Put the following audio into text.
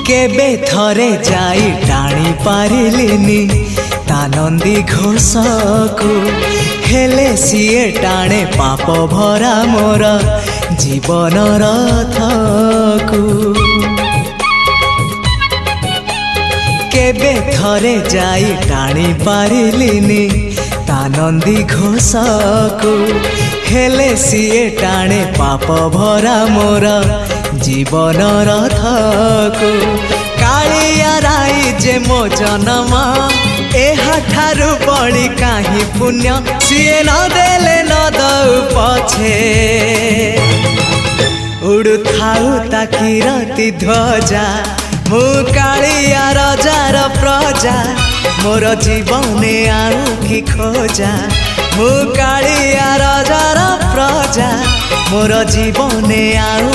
केबे थरे जाई टाणी पारिलिनी तानंदी घोषकु हेले सीए टाणे पाप भरा मोर जीवन रथकु केबे थरे जाई टाणी पारिलिनी तानंदी घोषकु हेले सीए टाणे पाप भरा मोर जीवन रथकु कालिया राई जे मो जन्म एहा ठारु बड़ी काहि पुण्य सीए न देले न दउ पछे उड़ु थाउ ताकि रति ध्वजा मु कालिया रजार प्रजा मोर जीवने आउ कि खोजा मु कालिया रजार प्रजा मोर जीवने आउ